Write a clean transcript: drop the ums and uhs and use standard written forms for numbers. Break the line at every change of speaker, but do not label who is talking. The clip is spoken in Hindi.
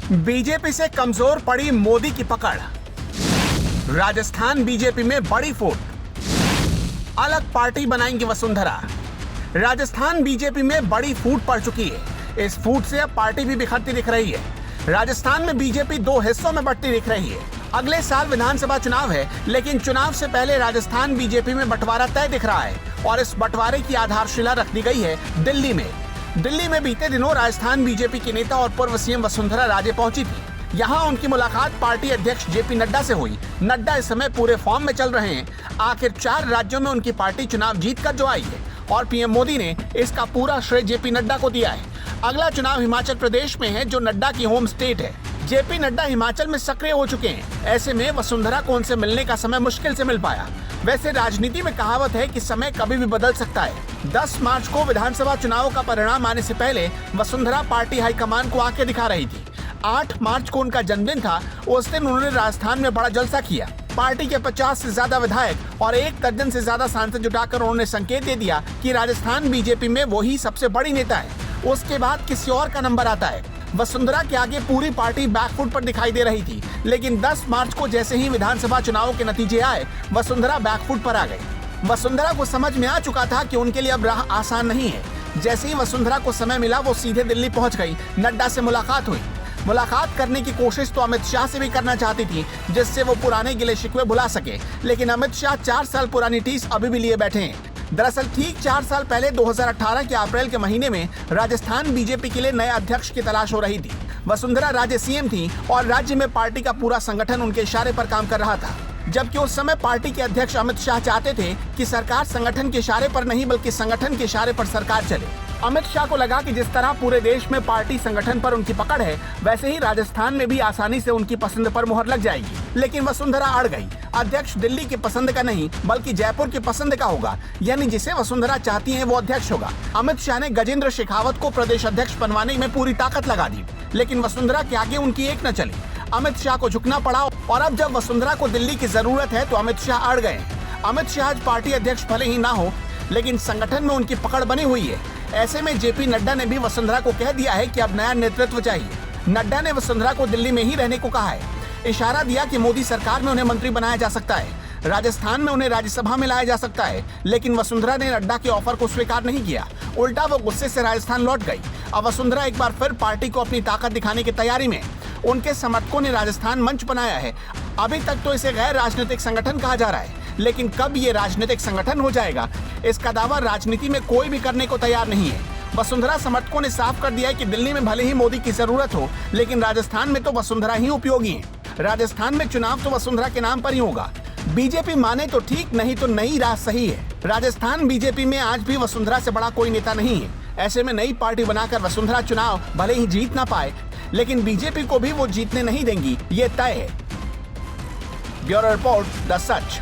बीजेपी से कमजोर पड़ी मोदी की पकड़। राजस्थान बीजेपी में बड़ी फूट, अलग पार्टी बनाएंगे वसुंधरा। राजस्थान बीजेपी में बड़ी फूट पड़ चुकी है। इस फूट से अब पार्टी भी बिखरती दिख रही है। राजस्थान में बीजेपी दो हिस्सों में बंटती दिख रही है। अगले साल विधानसभा चुनाव है, लेकिन चुनाव से पहले राजस्थान बीजेपी में बंटवारा तय दिख रहा है और इस बंटवारे की आधारशिला रख दी गई है दिल्ली में। दिल्ली में बीते दिनों राजस्थान बीजेपी की नेता और पूर्व सीएम वसुंधरा राजे पहुंची थी। यहाँ उनकी मुलाकात पार्टी अध्यक्ष जेपी नड्डा से हुई। नड्डा इस समय पूरे फॉर्म में चल रहे हैं। आखिर 4 राज्यों में उनकी पार्टी चुनाव जीत कर जो आई है और पीएम मोदी ने इसका पूरा श्रेय जेपी नड्डा को दिया है। अगला चुनाव हिमाचल प्रदेश में है, जो नड्डा की होम स्टेट है। जेपी नड्डा हिमाचल में सक्रिय हो चुके हैं। ऐसे में वसुंधरा को उनसे मिलने का समय मुश्किल से मिल पाया। वैसे राजनीति में कहावत है कि समय कभी भी बदल सकता है। 10 मार्च को विधानसभा चुनाव का परिणाम आने से पहले वसुंधरा पार्टी हाईकमान को आंखें दिखा रही थी। 8 मार्च को उनका जन्मदिन था। उस दिन उन्होंने राजस्थान में बड़ा जलसा किया। पार्टी के 50 से ज्यादा विधायक और 1 दर्जन से ज्यादा सांसद जुटाकर उन्होंने संकेत दे दिया कि राजस्थान बीजेपी में वही सबसे बड़ी नेता है। उसके बाद किसी और का नंबर आता है। वसुंधरा के आगे पूरी पार्टी बैकफुट पर दिखाई दे रही थी, लेकिन 10 मार्च को जैसे ही विधानसभा चुनाव के नतीजे आए, वसुंधरा बैकफुट पर आ गई। वसुंधरा को समझ में आ चुका था कि उनके लिए अब राह आसान नहीं है। जैसे ही वसुंधरा को समय मिला, वो सीधे दिल्ली पहुंच गई। नड्डा से मुलाकात हुई। मुलाकात करने की कोशिश तो अमित शाह से भी करना चाहती थी, जिससे वो पुराने गिले शिकवे भुला सके, लेकिन अमित शाह 4 साल पुरानी टीस अभी भी लिए बैठे हैं। दरअसल ठीक 4 साल पहले 2018 के अप्रैल के महीने में राजस्थान बीजेपी के लिए नए अध्यक्ष की तलाश हो रही थी। वसुंधरा राजे सीएम थी और राज्य में पार्टी का पूरा संगठन उनके इशारे पर काम कर रहा था। जबकि उस समय पार्टी के अध्यक्ष अमित शाह चाहते थे कि सरकार संगठन के इशारे पर नहीं, बल्कि संगठन के इशारे पर सरकार चले। अमित शाह को लगा कि जिस तरह पूरे देश में पार्टी संगठन पर उनकी पकड़ है, वैसे ही राजस्थान में भी आसानी से उनकी पसंद पर मुहर लग जाएगी। लेकिन वसुंधरा अड़ गई। अध्यक्ष दिल्ली की पसंद का नहीं, बल्कि जयपुर की पसंद का होगा, यानी जिसे वसुंधरा चाहती है वो अध्यक्ष होगा। अमित शाह ने गजेंद्र शेखावत को प्रदेश अध्यक्ष बनवाने में पूरी ताकत लगा दी, लेकिन वसुंधरा के आगे उनकी एक न चली। अमित शाह को झुकना पड़ा और अब जब वसुंधरा को दिल्ली की जरूरत है तो अमित शाह अड़ गए। अमित शाह आज पार्टी अध्यक्ष भले ही ना हो, लेकिन संगठन में उनकी पकड़ बनी हुई है। ऐसे में जेपी नड्डा ने भी वसुंधरा को कह दिया है कि अब नया नेतृत्व चाहिए। नड्डा ने वसुंधरा को दिल्ली में ही रहने को कहा है। इशारा दिया कि मोदी सरकार में उन्हें मंत्री बनाया जा सकता है, राजस्थान में उन्हें राज्यसभा में लाया जा सकता है। लेकिन वसुंधरा ने नड्डा के ऑफर को स्वीकार नहीं किया। उल्टा वो गुस्से से राजस्थान लौट गई। अब वसुंधरा एक बार फिर पार्टी को अपनी ताकत दिखाने की तैयारी में। उनके समर्थकों ने राजस्थान मंच बनाया है। अभी तक तो इसे गैर राजनीतिक संगठन कहा जा रहा है, लेकिन कब ये राजनीतिक संगठन हो जाएगा, इसका दावा राजनीति में कोई भी करने को तैयार नहीं है। वसुंधरा समर्थकों ने साफ कर दिया है कि दिल्ली में भले ही मोदी की जरूरत हो, लेकिन राजस्थान में तो वसुंधरा ही उपयोगी है। राजस्थान में चुनाव तो वसुंधरा के नाम पर ही होगा। बीजेपी माने तो ठीक, नहीं तो नई राह सही है। राजस्थान बीजेपी में आज भी वसुंधरा से बड़ा कोई नेता नहीं है। ऐसे में नई पार्टी बनाकर वसुंधरा चुनाव भले ही जीत ना पाए, लेकिन बीजेपी को भी वो जीतने नहीं देंगी, ये तय है। Bureau report, the such.